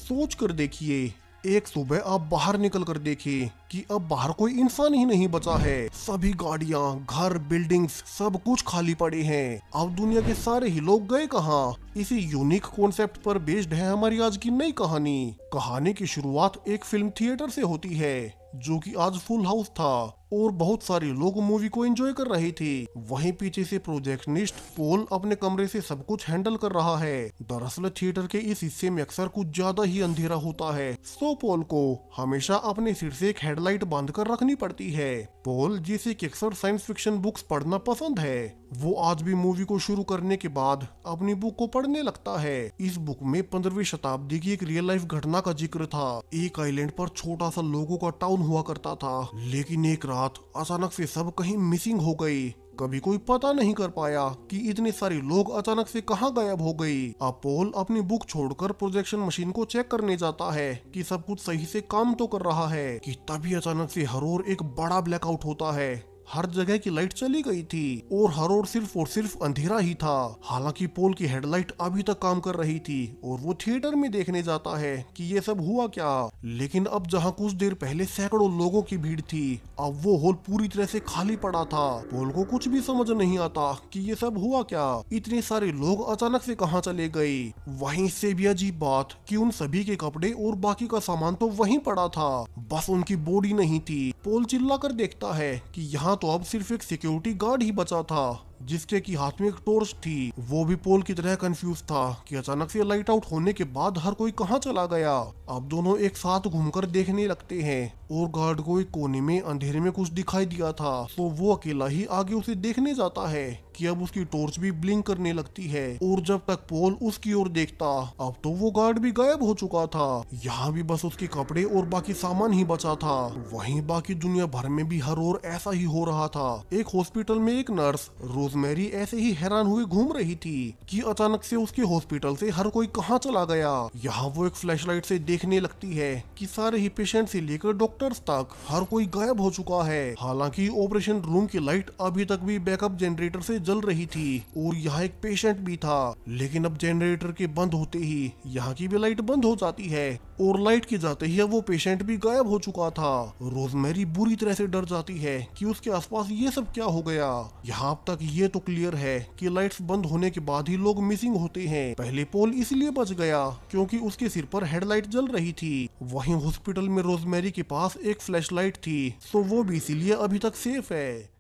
सोच कर देखिए, एक सुबह आप बाहर निकल कर देखिए कि अब बाहर कोई इंसान ही नहीं बचा है। सभी गाड़ियां, घर, बिल्डिंग्स सब कुछ खाली पड़े हैं। अब दुनिया के सारे ही लोग गए कहाँ? इसी यूनिक कॉन्सेप्ट पर बेस्ड है हमारी आज की नई कहानी। कहानी की शुरुआत एक फिल्म थिएटर से होती है जो कि आज फुल हाउस था और बहुत सारे लोग मूवी को एंजॉय कर रहे थे। वहीं पीछे से प्रोजेक्शनिस्ट पोल अपने कमरे से सब कुछ हैंडल कर रहा है। दरअसल थिएटर के इस हिस्से में अक्सर कुछ ज्यादा ही अंधेरा होता है, सो पोल को हमेशा अपने सिर से एक हेडलाइट बांध कर रखनी पड़ती है। पोल, जिसे कि अक्सर साइंस फिक्शन बुक्स पढ़ना पसंद है, वो आज भी मूवी को शुरू करने के बाद अपनी बुक को पढ़ने लगता है। इस बुक में 15वीं शताब्दी की एक रियल लाइफ घटना का जिक्र था। एक आइलैंड पर छोटा सा लोगों का टाउन हुआ करता था, लेकिन एक रात अचानक से सब कहीं मिसिंग हो गई। कभी कोई पता नहीं कर पाया कि इतने सारे लोग अचानक से कहां गायब हो गई। अब पोल अपनी बुक छोड़कर प्रोजेक्शन मशीन को चेक करने जाता है कि सब कुछ सही से काम तो कर रहा है कि तभी अचानक से हर ओर एक बड़ा ब्लैकआउट होता है। हर जगह की लाइट चली गई थी और हर ओर सिर्फ और सिर्फ अंधेरा ही था। हालांकि पोल की हेडलाइट अभी तक काम कर रही थी और वो थिएटर में देखने जाता है कि ये सब हुआ क्या। लेकिन अब जहां कुछ देर पहले सैकड़ों लोगों की भीड़ थी, अब वो हॉल पूरी तरह से खाली पड़ा था। पोल को कुछ भी समझ नहीं आता कि ये सब हुआ क्या। इतने सारे लोग अचानक से कहां चले गए। वहीं से भी अजीब बात कि उन सभी के कपड़े और बाकी का सामान तो वहीं पड़ा था, बस उनकी बॉडी नहीं थी। पोल चिल्लाकर देखता है कि यहाँ तो अब सिर्फ एक सिक्योरिटी गार्ड ही बचा था जिसके की हाथ में एक टॉर्च थी। वो भी पोल की तरह कंफ्यूज था कि अचानक से लाइट आउट होने के बाद हर कोई कहां चला गया। अब दोनों एक साथ घूमकर देखने लगते हैं और गार्ड को एक कोने में अंधेरे में कुछ दिखाई दिया था, तो वो अकेला ही आगे उसे देखने जाता है कि अब उसकी टॉर्च भी ब्लिंक करने लगती है। और जब तक पोल उसकी ओर देखता, अब तो वो गार्ड भी गायब हो चुका था। यहाँ भी बस उसके कपड़े और बाकी सामान ही बचा था। वहीं बाकी दुनिया भर में भी हर ओर ऐसा ही हो रहा था। एक हॉस्पिटल में एक नर्स रोजमेरी ऐसे ही हैरान हुए घूम रही थी कि अचानक से उसके हॉस्पिटल से हर कोई कहां चला गया। यहाँ वो एक फ्लैशलाइट से देखने लगती है कि सारे ही पेशेंट से लेकर डॉक्टर्स तक हर कोई गायब हो चुका है। हालांकि ऑपरेशन रूम की लाइट अभी तक भी बैकअप जनरेटर से जल रही थी और यहाँ एक पेशेंट भी था, लेकिन अब जनरेटर के बंद होते ही यहाँ की भी लाइट बंद हो जाती है और लाइट के जाते ही अब वो पेशेंट भी गायब हो चुका था। रोजमेरी बुरी तरह से डर जाती है कि उसके आसपास ये सब क्या हो गया। यहाँ तक ये तो क्लियर है कि लाइट्स बंद होने के बाद ही लोग मिसिंग होते हैं। पहले पोल इसलिए बच गया क्योंकि उसके सिर पर हेडलाइट जल रही थी। वहीं हॉस्पिटल में रोजमेरी के पास एक फ्लैशलाइट थी, तो वो भी इसीलिए अभी तक सेफ है।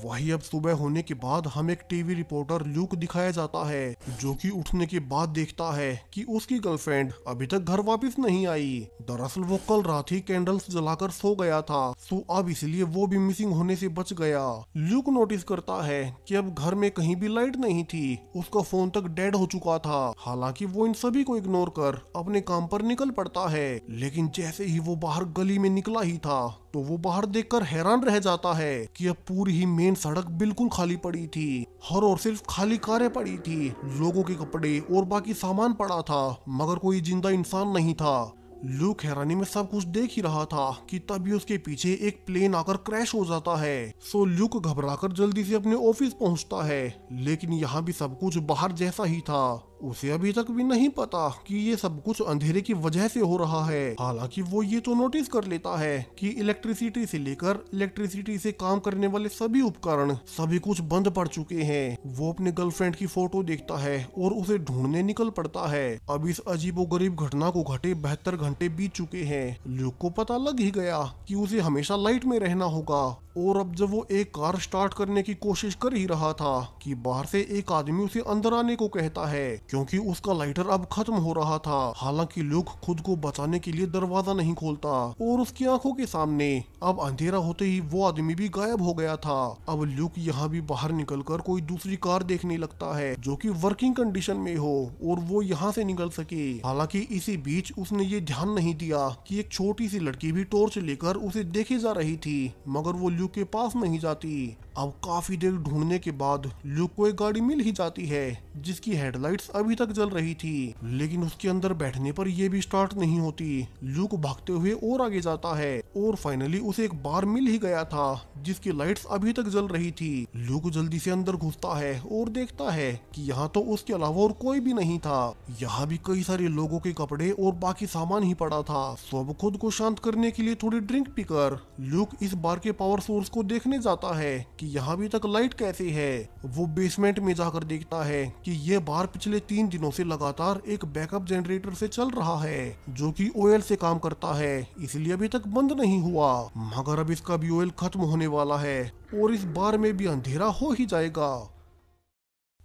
वही अब सुबह होने के बाद हम एक टीवी रिपोर्टर ल्यूक दिखाया जाता है जो कि उठने के बाद देखता है कि उसकी गर्लफ्रेंड अभी तक घर वापस नहीं आई। दरअसल वो कल रात ही कैंडल्स जलाकर सो गया था, तो अब इसलिए वो भी मिसिंग होने से बच गया। ल्यूक नोटिस करता है कि अब घर में कहीं भी लाइट नहीं थी, उसका फोन तक डेड हो चुका था। हालांकि वो इन सभी को इग्नोर कर अपने काम पर निकल पड़ता है, लेकिन जैसे ही वो बाहर गली में निकला ही था तो वो बाहर देखकर हैरान रह जाता है कि अब पूरी ही मेन सड़क बिल्कुल खाली पड़ी थी। हर ओर सिर्फ खाली कारें पड़ी थी, लोगों के कपड़े और बाकी सामान पड़ा था, मगर कोई जिंदा इंसान नहीं था। ल्यूक हैरानी में सब कुछ देख ही रहा था कि तभी उसके पीछे एक प्लेन आकर क्रैश हो जाता है। सो ल्यूक घबराकर जल्दी से अपने ऑफिस पहुंचता है, लेकिन यहाँ भी सब कुछ बाहर जैसा ही था। उसे अभी तक भी नहीं पता कि ये सब कुछ अंधेरे की वजह से हो रहा है। हालांकि वो ये तो नोटिस कर लेता है कि इलेक्ट्रिसिटी से लेकर इलेक्ट्रिसिटी से काम करने वाले सभी उपकरण सभी कुछ बंद पड़ चुके हैं। वो अपने गर्लफ्रेंड की फोटो देखता है और उसे ढूंढने निकल पड़ता है। अब इस अजीबोगरीब घटना को घटे 72 घंटे बीत चुके हैं। ल्यूक को पता लग ही गया कि उसे हमेशा लाइट में रहना होगा। और अब जब वो एक कार स्टार्ट करने की कोशिश कर ही रहा था कि बाहर से एक आदमी उसे अंदर आने को कहता है क्योंकि उसका लाइटर अब खत्म हो रहा था। हालांकि ल्यूक खुद को बचाने के लिए दरवाजा नहीं खोलता और उसकी आंखों के सामने अब अंधेरा होते ही वो आदमी भी गायब हो गया था। अब ल्यूक यहाँ भी बाहर निकलकर कोई दूसरी कार देखने लगता है जो कि वर्किंग कंडीशन में हो और वो यहाँ से निकल सके। हालांकि इसी बीच उसने ये ध्यान नहीं दिया कि एक छोटी सी लड़की भी टॉर्च लेकर उसे देखे जा रही थी, मगर वो ल्यूक के पास नहीं जाती। अब काफी देर ढूंढने के बाद ल्यूक को एक गाड़ी मिल ही जाती है जिसकी हेडलाइट्स अभी तक जल रही थी, लेकिन उसके अंदर बैठने पर यह भी स्टार्ट नहीं होती। ल्यूक भागते हुए और आगे जाता है और फाइनली उसे एक बार मिल ही गया था जिसकी लाइट्स अभी तक जल रही थी। ल्यूक जल्दी से अंदर घुसता है और देखता है कि यहाँ तो उसके अलावा और कोई भी नहीं था। यहाँ भी कई सारे लोगों के कपड़े और बाकी सामान ही पड़ा था। सब खुद को शांत करने के लिए थोड़ी ड्रिंक पीकर ल्यूक इस बार के पावर सोर्स को देखने जाता है कि यहाँ अभी तक लाइट कैसे है। वो बेसमेंट में जाकर देखता है कि ये बार पिछले 3 दिनों से लगातार एक बैकअप जनरेटर से चल रहा है जो कि ऑयल से काम करता है, इसलिए अभी तक बंद नहीं हुआ। मगर अब इसका भी ऑयल खत्म होने वाला है और इस बार में भी अंधेरा हो ही जाएगा।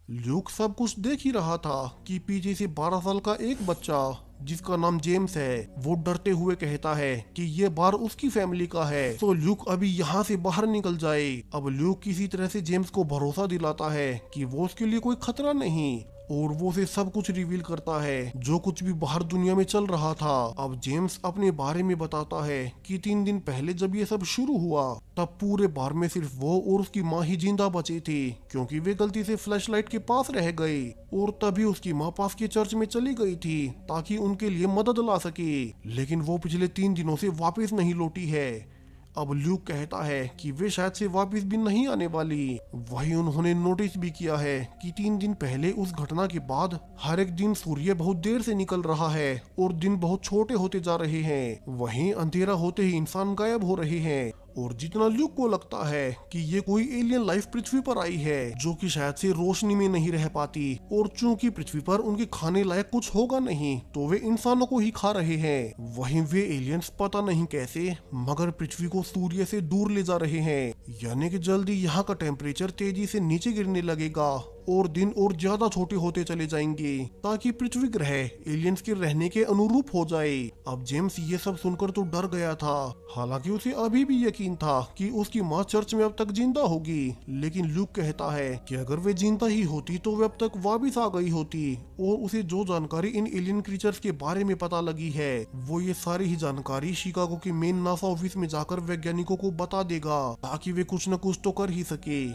ल्यूक सब कुछ देख ही रहा था कि पीछे से 12 साल का एक बच्चा जिसका नाम जेम्स है वो डरते हुए कहता है कि ये बार उसकी फैमिली का है, तो ल्यूक अभी यहाँ से बाहर निकल जाए। अब ल्यूक किसी तरह से जेम्स को भरोसा दिलाता है कि वो उसके लिए कोई खतरा नहीं और वो उसे सब कुछ रिवील करता है जो कुछ भी बाहर दुनिया में चल रहा था। अब जेम्स अपने बारे में बताता है कि 3 दिन पहले जब ये सब शुरू हुआ तब पूरे बार में सिर्फ वो और उसकी माँ ही जिंदा बची थी क्योंकि वे गलती से फ्लैशलाइट के पास रह गई और तभी उसकी माँ पास के चर्च में चली गई थी ताकि उनके लिए मदद ला सके, लेकिन वो पिछले 3 दिनों से वापस नहीं लौटी है। अब ल्यूक कहता है कि वे शायद से वापस भी नहीं आने वाली। वही उन्होंने नोटिस भी किया है कि 3 दिन पहले उस घटना के बाद हर एक दिन सूर्य बहुत देर से निकल रहा है और दिन बहुत छोटे होते जा रहे हैं। वहीं अंधेरा होते ही इंसान गायब हो रहे हैं और जितना ल्यूक को लगता है कि ये कोई एलियन लाइफ पृथ्वी पर आई है जो कि शायद से रोशनी में नहीं रह पाती और चूंकि पृथ्वी पर उनके खाने लायक कुछ होगा नहीं तो वे इंसानों को ही खा रहे हैं। वहीं वे एलियंस पता नहीं कैसे मगर पृथ्वी को सूर्य से दूर ले जा रहे हैं, यानी कि जल्दी यहाँ का टेम्परेचर तेजी से नीचे गिरने लगेगा और दिन और ज्यादा छोटे होते चले जाएंगे ताकि पृथ्वी ग्रह एलियंस के रहने के अनुरूप हो जाए। अब जेम्स ये सब सुनकर तो डर गया था, हालांकि उसे अभी भी यकीन था कि उसकी माँ चर्च में अब तक जिंदा होगी, लेकिन ल्यूक कहता है कि अगर वे जिंदा ही होती तो वे अब तक वापस आ गई होती और उसे जो जानकारी इन एलियन क्रीचर्स के बारे में पता लगी है वो ये सारी ही जानकारी शिकागो के मेन नासा ऑफिस में जाकर वैज्ञानिकों को बता देगा ताकि वे कुछ न कुछ तो कर ही सके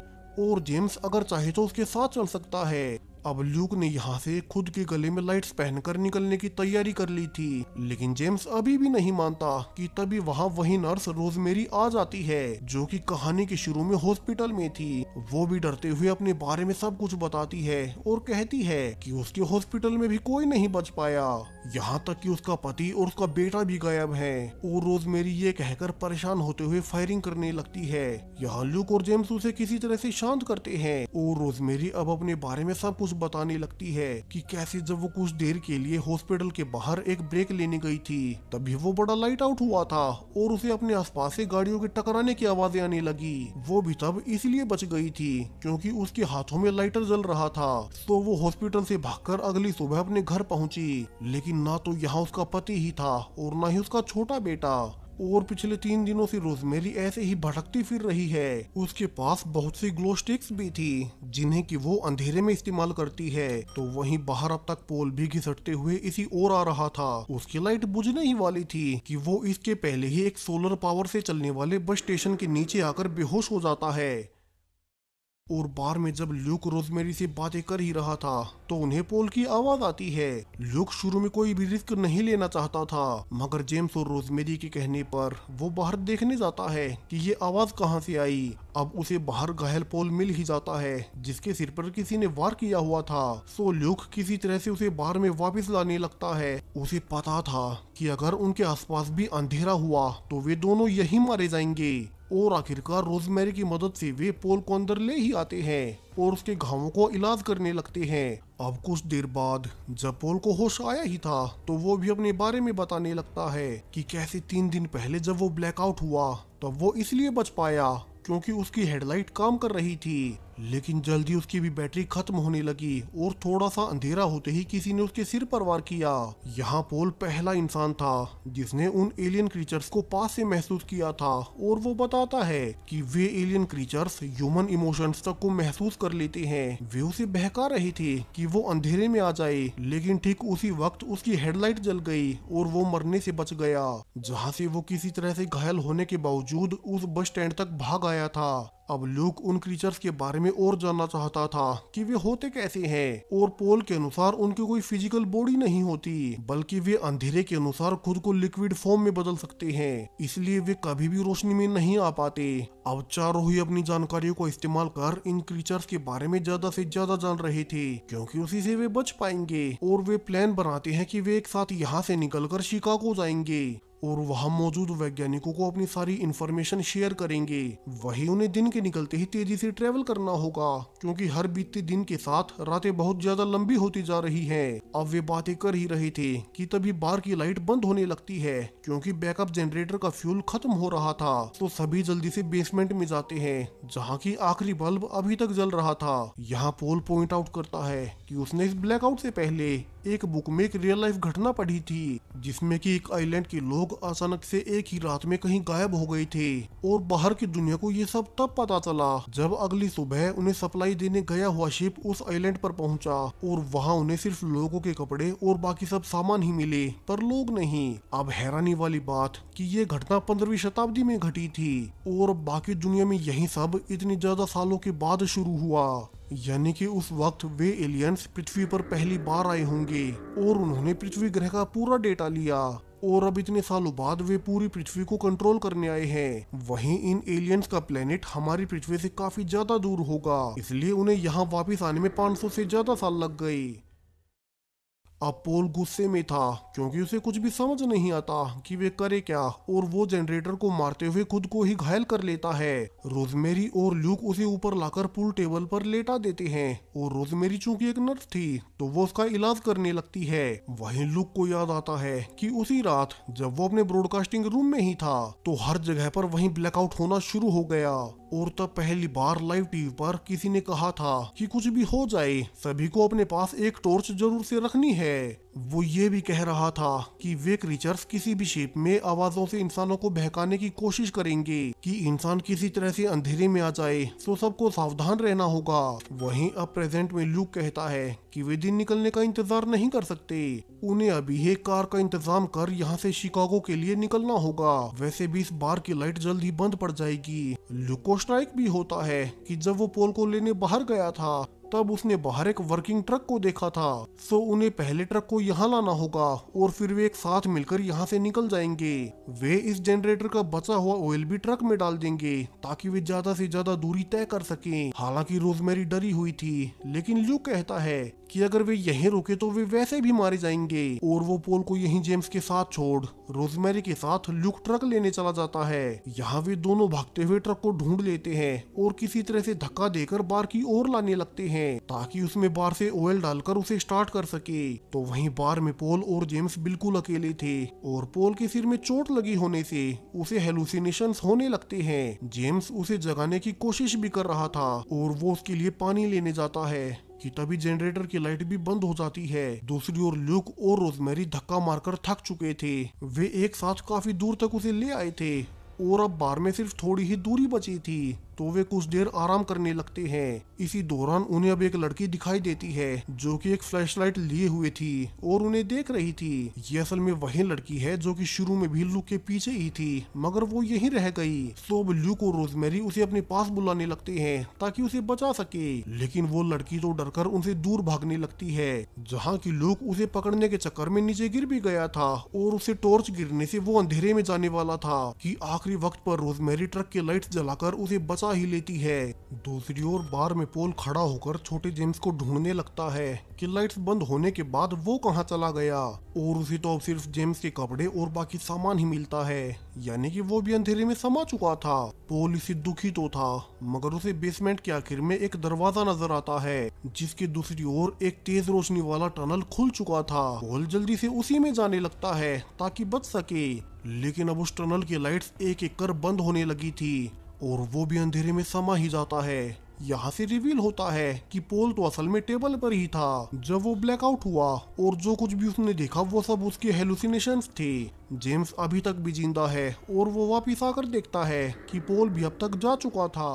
और जेम्स अगर चाहे तो उसके साथ चल सकता है। अब ल्यूक ने यहाँ से खुद के गले में लाइट्स पहनकर निकलने की तैयारी कर ली थी, लेकिन जेम्स अभी भी नहीं मानता कि तभी वहाँ वही नर्स रोजमेरी आ जाती है जो कि कहानी के शुरू में हॉस्पिटल में थी। वो भी डरते हुए अपने बारे में सब कुछ बताती है और कहती है कि उसके हॉस्पिटल में भी कोई नहीं बच पाया, यहाँ तक कि उसका पति और उसका बेटा भी गायब है। और रोजमेरी ये कहकर परेशान होते हुए फायरिंग करने लगती है। यहाँ ल्यूक और जेम्स उसे किसी तरह से शांत करते हैं और रोजमेरी अब अपने बारे में सब कुछ बताने लगती है कि कैसे जब वो कुछ देर के लिए हॉस्पिटल के बाहर एक ब्रेक लेने गई थी तभी वो बड़ा लाइट आउट हुआ था और उसे अपने आसपास से गाड़ियों के टकराने की आवाजें आने लगी। वो भी तब इसलिए बच गई थी क्योंकि उसके हाथों में लाइटर जल रहा था, तो वो हॉस्पिटल से भागकर अगली सुबह अपने घर पहुंची, लेकिन ना तो यहाँ उसका पति ही था और ना ही उसका छोटा बेटा। और पिछले 3 दिनों से रोजमेरी ऐसे ही भटकती फिर रही है। उसके पास बहुत सी ग्लो स्टिक्स भी थी जिन्हें कि वो अंधेरे में इस्तेमाल करती है। तो वहीं बाहर अब तक पोल भी घिसटते हुए इसी ओर आ रहा था। उसकी लाइट बुझने ही वाली थी कि वो इसके पहले ही एक सोलर पावर से चलने वाले बस स्टेशन के नीचे आकर बेहोश हो जाता है। और बार में जब ल्यूक रोजमेरी से बातें कर ही रहा था तो उन्हें पोल की आवाज आती है। ल्यूक शुरू में कोई भी रिस्क नहीं लेना चाहता था, मगर जेम्स और रोजमेरी के कहने पर वो बाहर देखने जाता है कि ये आवाज कहां से आई। अब उसे बाहर घायल पोल मिल ही जाता है जिसके सिर पर किसी ने वार किया हुआ था। सो ल्यूक किसी तरह से उसे बाहर में वापस लाने लगता है। उसे पता था कि अगर उनके आसपास भी अंधेरा हुआ तो वे दोनों यही मारे जाएंगे। और आखिरकार रोजमेरी की मदद से वे पोल को अंदर ले ही आते हैं और उसके घावों को इलाज करने लगते हैं। अब कुछ देर बाद जब पोल को होश आया ही था तो वो भी अपने बारे में बताने लगता है कि कैसे 3 दिन पहले जब वो ब्लैकआउट हुआ तब वो इसलिए बच पाया क्योंकि उसकी हेडलाइट काम कर रही थी, लेकिन जल्दी उसकी भी बैटरी खत्म होने लगी और थोड़ा सा अंधेरा होते ही किसी ने उसके सिर पर वार किया। यहाँ पोल पहला इंसान था जिसने उन एलियन क्रीचर्स को पास से महसूस किया था और वो बताता है कि वे एलियन क्रीचर्स ह्यूमन इमोशंस तक को महसूस कर लेते हैं। वे उसे बहका रही थी कि वो अंधेरे में आ जाए, लेकिन ठीक उसी वक्त उसकी हेडलाइट जल गई और वो मरने से बच गया, जहाँ से वो किसी तरह से घायल होने के बावजूद उस बस स्टैंड तक भाग आया था। अब ल्यूक उन क्रीचर्स के बारे में और जानना चाहता था कि वे होते कैसे हैं, और पोल के अनुसार उनकी कोई फिजिकल बॉडी नहीं होती, बल्कि वे अंधेरे के अनुसार खुद को लिक्विड फॉर्म में बदल सकते हैं, इसलिए वे कभी भी रोशनी में नहीं आ पाते। अब चारों ही अपनी जानकारियों को इस्तेमाल कर इन क्रीचर्स के बारे में ज्यादा से ज्यादा जान रहे थे, क्योंकि उसी से वे बच पाएंगे। और वे प्लान बनाते हैं कि वे एक साथ यहाँ से निकलकर शिकागो जाएंगे और वहां मौजूद वैज्ञानिकों को अपनी सारी इंफॉर्मेशन शेयर करेंगे। वही उन्हें दिन के निकलते ही तेजी से ट्रेवल करना होगा, क्योंकि हर बीतते दिन के साथ रातें बहुत ज्यादा लंबी होती जा रही हैं। अब वे बातें कर ही रहे थे कि तभी बार की लाइट बंद होने लगती है, क्योंकि बैकअप जनरेटर का फ्यूल खत्म हो रहा था। तो सभी जल्दी से बेसमेंट में जाते हैं, जहाँ की आखिरी बल्ब अभी तक जल रहा था। यहाँ पोल पॉइंट आउट करता है कि उसने इस ब्लैकआउट से पहले एक बुक में एक रियल लाइफ घटना पढ़ी थी, जिसमें कि एक आइलैंड के लोग अचानक से एक ही रात में कहीं गायब हो गए थे। और बाहर की दुनिया को ये सब तब पता चला जब अगली सुबह उन्हें सप्लाई देने गया हुआ शिप उस आइलैंड पर पहुंचा, और वहां उन्हें सिर्फ लोगों के कपड़े और बाकी सब सामान ही मिले, पर लोग नहीं। अब हैरानी वाली बात कि ये घटना 15वीं शताब्दी में घटी थी, और बाकी दुनिया में यही सब इतनी ज्यादा सालों के बाद शुरू हुआ। यानी कि उस वक्त वे एलियंस पृथ्वी पर पहली बार आए होंगे, और उन्होंने पृथ्वी ग्रह का पूरा डेटा लिया, और अब इतने सालों बाद वे पूरी पृथ्वी को कंट्रोल करने आए हैं। वहीं इन एलियंस का प्लेनेट हमारी पृथ्वी से काफी ज्यादा दूर होगा, इसलिए उन्हें यहाँ वापस आने में 500 से ज्यादा साल लग गए। अब पोल गुस्से में था, क्योंकि उसे कुछ भी समझ नहीं आता कि वे करे क्या, और वो जनरेटर को मारते हुए खुद को ही घायल कर लेता है। रोजमेरी और ल्यूक उसे ऊपर लाकर पूल टेबल पर लेटा देते हैं, और रोजमेरी चूंकि एक नर्स थी तो वो उसका इलाज करने लगती है। वहीं ल्यूक को याद आता है कि उसी रात जब वो अपने ब्रॉडकास्टिंग रूम में ही था तो हर जगह पर वहीं ब्लैकआउट होना शुरू हो गया, और तब पहली बार लाइव टीवी पर किसी ने कहा था कि कुछ भी हो जाए सभी को अपने पास एक टॉर्च जरूर से रखनी है। वो ये भी कह रहा था कि वे क्रीचर्स किसी भी शेप में आवाजों से इंसानों को बहकाने की कोशिश करेंगे कि इंसान किसी तरह से अंधेरे में आ जाए, तो सबको सावधान रहना होगा। वहीं अब प्रेजेंट में ल्यूक कहता है कि वे दिन निकलने का इंतजार नहीं कर सकते, उन्हें अभी एक कार का इंतजाम कर यहाँ से शिकागो के लिए निकलना होगा। वैसे भी इस बार की लाइट जल्द ही बंद पड़ जाएगी। ल्यूक को स्ट्राइक भी होता है कि जब वो पोल को लेने बाहर गया था तब उसने बाहर एक वर्किंग ट्रक को देखा था, सो उन्हें पहले ट्रक को यहाँ लाना होगा और फिर वे एक साथ मिलकर यहाँ से निकल जाएंगे। वे इस जनरेटर का बचा हुआ ऑयल भी ट्रक में डाल देंगे ताकि वे ज्यादा से ज्यादा दूरी तय कर सकें। हालांकि रोजमेरी डरी हुई थी, लेकिन ल्यूक कहता है कि अगर वे यहीं रुके तो वे वैसे भी मारे जाएंगे, और वो पोल को यहीं जेम्स के साथ छोड़ रोजमेरी के साथ ल्यूक ट्रक लेने चला जाता है। यहाँ वे दोनों भागते हुए ट्रक को ढूंढ लेते हैं और किसी तरह से धक्का देकर बार की ओर लाने लगते हैं ताकि उसमें बार से ऑयल डालकर उसे स्टार्ट कर सके। तो वहीं बार में पोल और जेम्स बिल्कुल अकेले थे, और पोल के सिर में चोट लगी होने से उसे हेलुसिनेशंस होने लगते हैं। जेम्स उसे जगाने की कोशिश भी कर रहा था और वो उसके लिए पानी लेने जाता है कि तभी जनरेटर की लाइट भी बंद हो जाती है। दूसरी ओर ल्यूक और रोजमेरी धक्का मारकर थक चुके थे। वे एक साथ काफी दूर तक उसे ले आए थे और अब बार में सिर्फ थोड़ी ही दूरी बची थी, तो वे कुछ देर आराम करने लगते हैं। इसी दौरान उन्हें अब एक लड़की दिखाई देती है जो कि एक फ्लैशलाइट लिए हुए थी और उन्हें देख रही थी। ये असल में वही लड़की है जो कि शुरू में भी ल्यूक के पीछे ही थी, मगर वो यहीं रह गई। तो अब ल्यूक और रोजमेरी उसे अपने पास बुलाने लगते हैं ताकि उसे बचा सके, लेकिन वो लड़की तो डरकर उनसे दूर भागने लगती है। जहाँ की ल्यूक उसे पकड़ने के चक्कर में नीचे गिर भी गया था और उसे टॉर्च गिरने से वो अंधेरे में जाने वाला था कि आखिरी वक्त पर रोजमेरी ट्रक की लाइट्स जलाकर उसे बचा ही लेती है। दूसरी ओर बार में पोल खड़ा होकर छोटे जेम्स को ढूंढने लगता है कि लाइट्स बंद होने के बाद वो कहां चला गया, और उसे तो अब सिर्फ जेम्स के कपड़े और बाकी सामान ही मिलता है, यानी कि वो भी अंधेरे में समा चुका था। पोल इसे दुखी तो था, मगर उसे बेसमेंट के आखिर में एक दरवाजा नजर आता है जिसकी दूसरी ओर एक तेज रोशनी वाला टनल खुल चुका था। पोल जल्दी से उसी में जाने लगता है ताकि बच सके, लेकिन अब उस टनल की लाइट्स एक एक कर बंद होने लगी थी और वो भी अंधेरे में समा ही जाता है। यहाँ से रिवील होता है कि पोल तो असल में टेबल पर ही था जब वो ब्लैकआउट हुआ, और जो कुछ भी उसने देखा वो सब उसके हेलुसिनेशंस थे। जेम्स अभी तक भी जिंदा है और वो वापिस आकर देखता है कि पोल भी अब तक जा चुका था।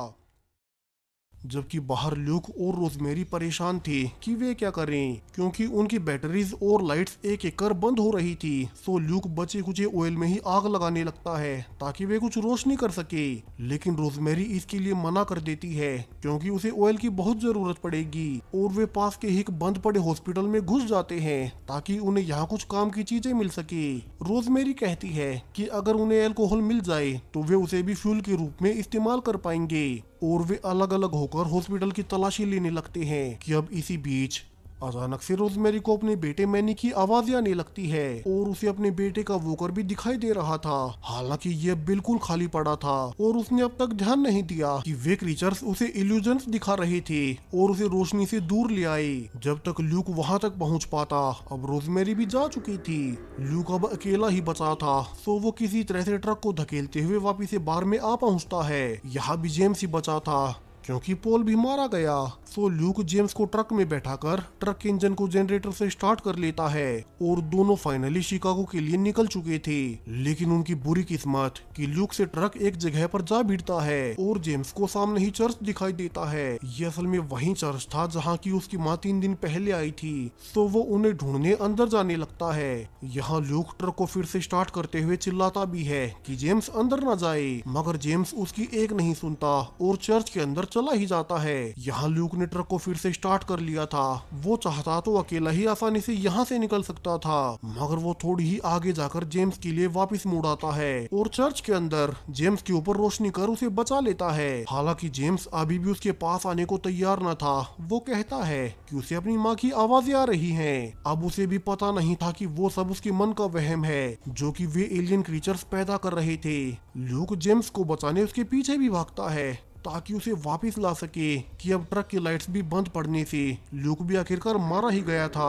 जबकि बाहर ल्यूक और रोजमेरी परेशान थे कि वे क्या करें, क्योंकि उनकी बैटरीज और लाइट्स एक एक कर बंद हो रही थी। सो ल्यूक बचे कुचे ऑयल में ही आग लगाने लगता है ताकि वे कुछ रोशनी कर सके, लेकिन रोजमेरी इसके लिए मना कर देती है क्योंकि उसे ऑयल की बहुत जरूरत पड़ेगी। और वे पास के ही एक बंद पड़े हॉस्पिटल में घुस जाते हैं ताकि उन्हें यहाँ कुछ काम की चीजें मिल सके। रोजमेरी कहती है कि अगर उन्हें अल्कोहल मिल जाए तो वे उसे भी फ्यूल के रूप में इस्तेमाल कर पाएंगे। और वे अलग अलग होकर हॉस्पिटल की तलाशी लेने लगते हैं कि अब इसी बीच अचानक से रोजमेरी को अपने बेटे मैनी की आवाजें आने लगती है और उसे अपने बेटे का वॉकर भी दिखाई दे रहा था। हालांकि यह बिल्कुल खाली पड़ा था और उसने अब तक ध्यान नहीं दिया कि वे क्रीचर्स उसे इल्यूजन्स दिखा रहे थे और उसे रोशनी से दूर ले आए। जब तक ल्यूक वहां तक पहुंच पाता अब रोजमेरी भी जा चुकी थी। ल्यूक अब अकेला ही बचा था, सो वो किसी तरह से ट्रक को धकेलते हुए वापिस से बार में आ पहुंचता है। यहाँ भी जेम्स ही बचा था क्योंकि पोल भी मारा गया। सो ल्यूक जेम्स को ट्रक में बैठाकर ट्रक के इंजन को जनरेटर से स्टार्ट कर लेता है और दोनों फाइनली शिकागो के लिए निकल चुके थे। लेकिन उनकी बुरी किस्मत कि ल्यूक से ट्रक एक जगह पर जा भिड़ता है और जेम्स को सामने ही चर्च दिखाई देता है। ये असल में वही चर्च था जहाँ की उसकी माँ 3 दिन पहले आई थी। सो वो उन्हें ढूंढने अंदर जाने लगता है। यहाँ ल्यूक ट्रक को फिर से स्टार्ट करते हुए चिल्लाता भी है कि जेम्स अंदर न जाए, मगर जेम्स उसकी एक नहीं सुनता और चर्च के अंदर चला ही जाता है। यहाँ ल्यूक ने ट्रक को फिर से स्टार्ट कर लिया था। वो चाहता तो अकेला ही आसानी से यहाँ से निकल सकता था, मगर वो थोड़ी ही आगे जाकर जेम्स के लिए वापस मुड़ आता है और चर्च के अंदर जेम्स के ऊपर रोशनी कर उसे बचा लेता है। हालांकि जेम्स अभी भी उसके पास आने को तैयार न था। वो कहता है कि उसे अपनी माँ की आवाजें आ रही हैं। अब उसे भी पता नहीं था कि वो सब उसके मन का वहम है जो कि वे एलियन क्रीचर्स पैदा कर रहे थे। ल्यूक जेम्स को बचाने उसके पीछे भी भागता है ताकि उसे वापस ला सके कि अब ट्रक की लाइट्स भी बंद पड़ने से ल्यूक भी आखिरकार मारा ही गया था।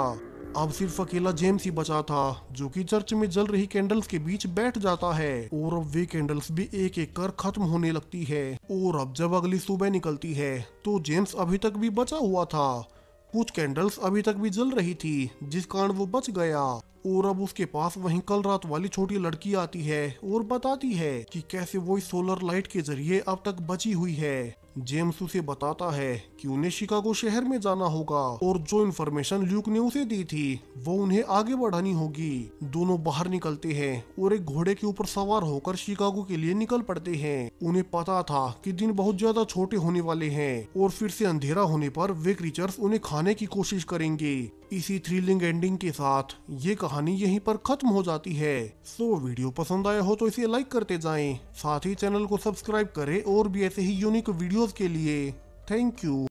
अब सिर्फ अकेला जेम्स ही बचा था जो कि चर्च में जल रही कैंडल्स के बीच बैठ जाता है और अब वे कैंडल्स भी एक एक कर खत्म होने लगती है। और अब जब अगली सुबह निकलती है तो जेम्स अभी तक भी बचा हुआ था। कुछ कैंडल्स अभी तक भी जल रही थी जिस कारण वो बच गया। और अब उसके पास वहीं कल रात वाली छोटी लड़की आती है और बताती है कि कैसे वो इस सोलर लाइट के जरिए अब तक बची हुई है। जेम्स उसे बताता है कि उन्हें शिकागो शहर में जाना होगा और जो इन्फॉर्मेशन ल्यूक ने उसे दी थी वो उन्हें आगे बढ़ानी होगी। दोनों बाहर निकलते हैं और एक घोड़े के ऊपर सवार होकर शिकागो के लिए निकल पड़ते हैं। उन्हें पता था कि दिन बहुत ज्यादा छोटे होने वाले हैं और फिर से अंधेरा होने पर वे क्रीचर्स उन्हें खाने की कोशिश करेंगे। इसी थ्रिलिंग एंडिंग के साथ ये कहानी यहीं पर खत्म हो जाती है। सो वीडियो पसंद आया हो तो इसे लाइक करते जाएं, साथ ही चैनल को सब्सक्राइब करें और भी ऐसे ही यूनिक वीडियोस के लिए। Thank you.